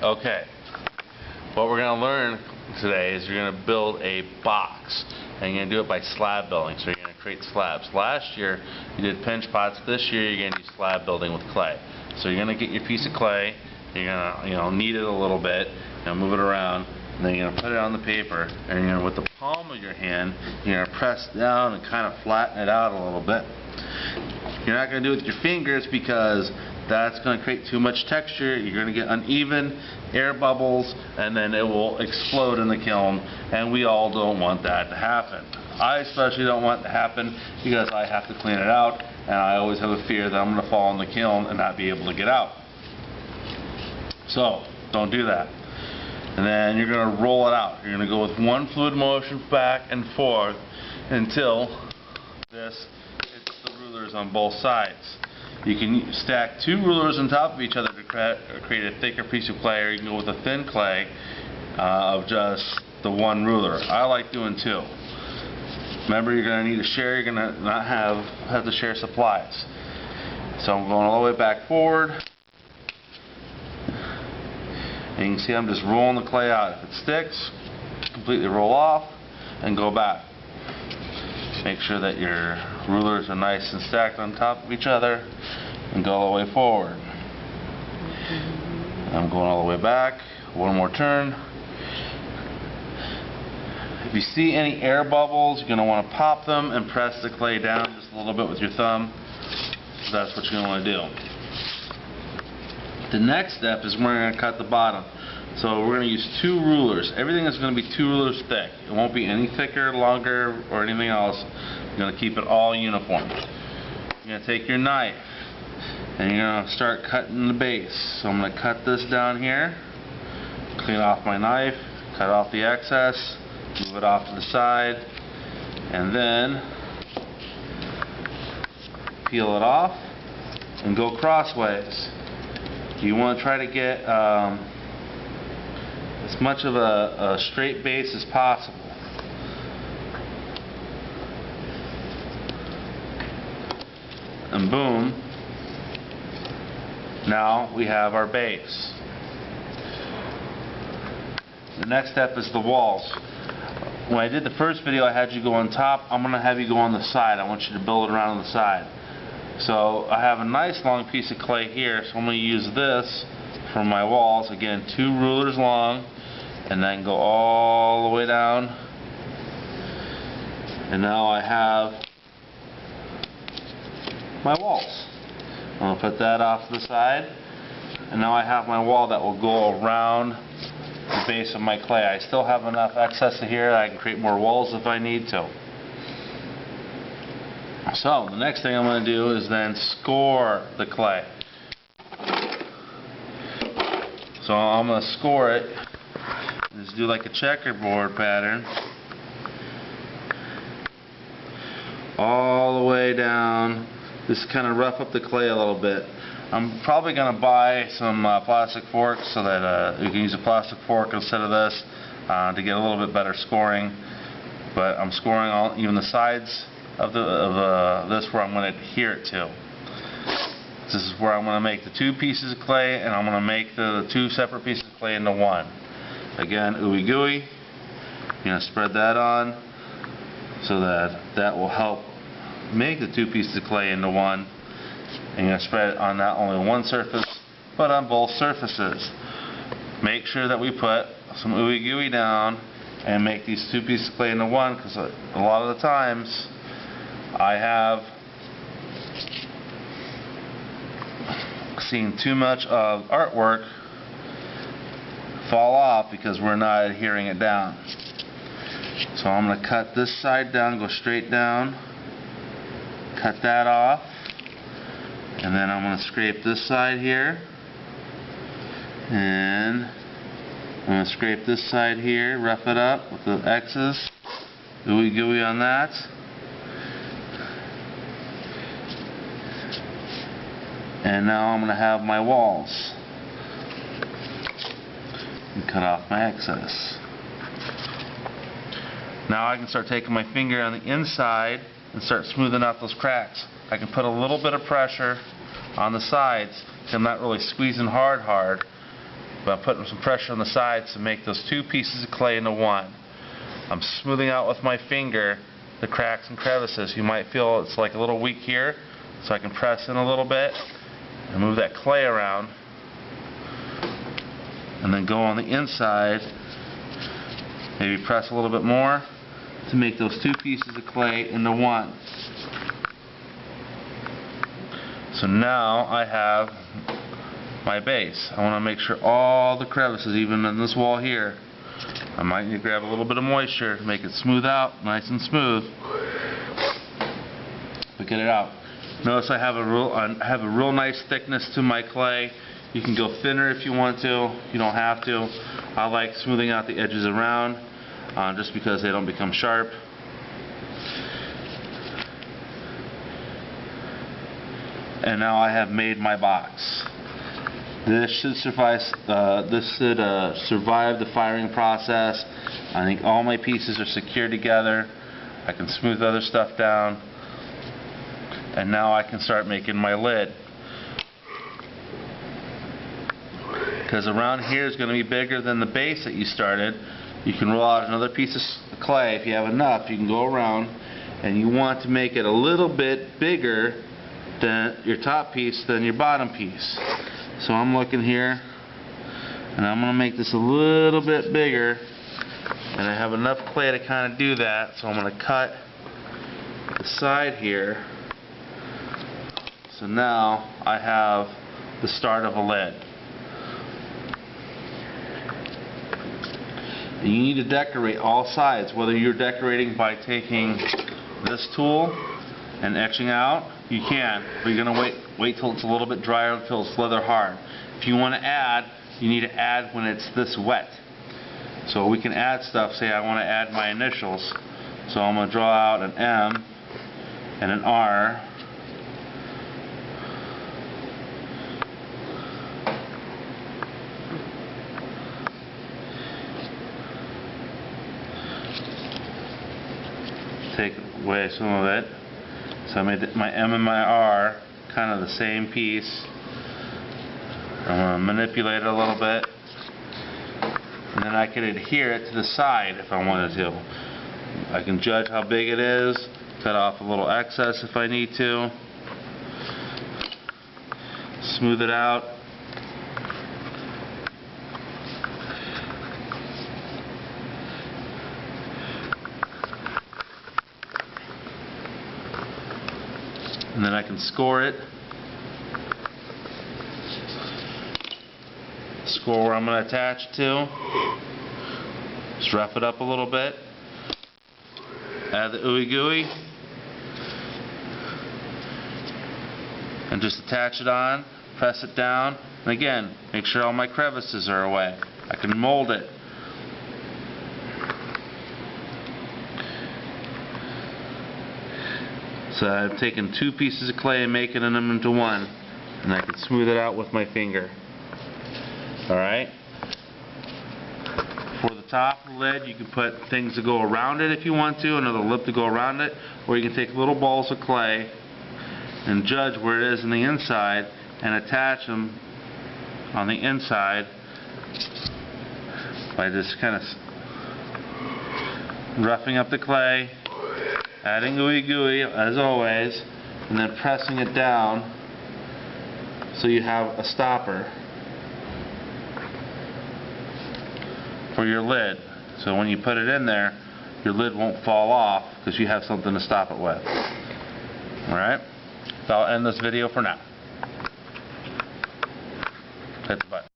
Okay, what we're going to learn today is you're going to build a box, and you're going to do it by slab building. So you're going to create slabs. Last year you did pinch pots. This year you're going to do slab building with clay. So you're going to get your piece of clay, you're going to knead it a little bit, move it around, and then you're going to put it on the paper, and you're going to, with the palm of your hand, you're going to press down and kind of flatten it out a little bit. You're not going to do it with your fingers because that's going to create too much texture. You're going to get uneven air bubbles, and then it will explode in the kiln, and we all don't want that to happen. I especially don't want it to happen because I have to clean it out, and I always have a fear that I'm going to fall in the kiln and not be able to get out. So don't do that. And then you're going to roll it out. You're going to go with one fluid motion back and forth until this hits the rulers on both sides. You can stack two rulers on top of each other to create a thicker piece of clay, or you can go with a thin clay of just the one ruler. I like doing two. Remember, you're going to need to share. You're going to not have to share supplies. So I'm going all the way back forward. And you can see I'm just rolling the clay out. If it sticks, completely roll off and go back. Make sure that your rulers are nice and stacked on top of each other, and go all the way forward. I'm going all the way back. One more turn. If you see any air bubbles, you're going to want to pop them and press the clay down just a little bit with your thumb. So that's what you're going to want to do. The next step is we're going to cut the bottom. So we're going to use two rulers. Everything is going to be 2 rulers thick. It won't be any thicker, longer, or anything else. You're going to keep it all uniform. You're going to take your knife and you're going to start cutting the base. So I'm going to cut this down here, clean off my knife, cut off the excess, move it off to the side, and then peel it off and go crossways. You want to try to get as much of a straight base as possible. And boom, now we have our base. The next step is the walls. When I did the first video, I had you go on top. I'm going to have you go on the side. I want you to build it around on the side. So I have a nice long piece of clay here, so I'm going to use this for my walls. Again, 2 rulers long, and then go all the way down. And now I have my walls. I'm going to put that off to the side, and now I have my wall that will go around the base of my clay. I still have enough excess here that I can create more walls if I need to. So the next thing I'm going to do is then score the clay. So I'm going to score it. Just do like a checkerboard pattern all the way down. Just kind of rough up the clay a little bit. I'm probably going to buy some plastic forks so that you can use a plastic fork instead of this to get a little bit better scoring. But I'm scoring even the sides of this where I'm going to adhere it to. This is where I'm going to make the 2 pieces of clay, and I'm going to make the 2 separate pieces of clay into one. Again, ooey gooey. You're going to spread that on so that will help make the 2 pieces of clay into one. And you're going to spread it on not only one surface, but on both surfaces. Make sure that we put some ooey gooey down and make these 2 pieces of clay into one, because a lot of the times I have seen too much of artwork fall off because we're not adhering it down. So I'm going to cut this side down, go straight down, cut that off, and then I'm going to scrape this side here, and I'm going to scrape this side here, rough it up with the X's, ooey gooey on that. And now I'm going to have my walls. And cut off my excess. Now I can start taking my finger on the inside and start smoothing out those cracks. I can put a little bit of pressure on the sides. I'm not really squeezing hard, But I'm putting some pressure on the sides to make those two pieces of clay into one. I'm smoothing out with my finger the cracks and crevices. You might feel it's like a little weak here, so I can press in a little bit and move that clay around, and then go on the inside, maybe press a little bit more to make those two pieces of clay into one. So now I have my base. I want to make sure all the crevices, even in this wall here, I might need to grab a little bit of moisture to make it smooth out, nice and smooth. But get it out. Notice I have a real nice thickness to my clay. You can go thinner if you want to. You don't have to. I like smoothing out the edges around just because they don't become sharp. And now I have made my box. This should survive the firing process. I think all my pieces are secured together. I can smooth other stuff down. And now I can start making my lid. Because around here is going to be bigger than the base that you started. You can roll out another piece of clay if you have enough. You can go around, and you want to make it a little bit bigger than your top piece than your bottom piece. So I'm looking here, and I'm going to make this a little bit bigger, and I have enough clay to kind of do that. So I'm going to cut the side here. So now I have the start of a lid. And you need to decorate all sides, whether you're decorating by taking this tool and etching out, you can, but you're going to wait till it's a little bit drier until it's leather hard. If you want to add, you need to add when it's this wet. So we can add stuff. Say I want to add my initials, so I'm going to draw out an M and an R. Take away some of it. So I made my M and my R kind of the same piece. I'm going to manipulate it a little bit, and then I can adhere it to the side if I wanted to. I can judge how big it is, cut off a little excess if I need to, smooth it out. And then I can score it. Score where I'm going to attach it to. Just rough it up a little bit. Add the ooey gooey. And just attach it on. Press it down. And again, make sure all my crevices are away. I can mold it. So I've taken two pieces of clay and making them into one, and I can smooth it out with my finger. Alright? For the top of the lid, you can put things to go around it if you want to, another lip to go around it, or you can take little balls of clay and judge where it is in the inside and attach them on the inside by just kind of roughing up the clay, adding ooey gooey as always, and then pressing it down so you have a stopper for your lid. So when you put it in there, your lid won't fall off because you have something to stop it with. Alright? So I'll end this video for now. Hit the button.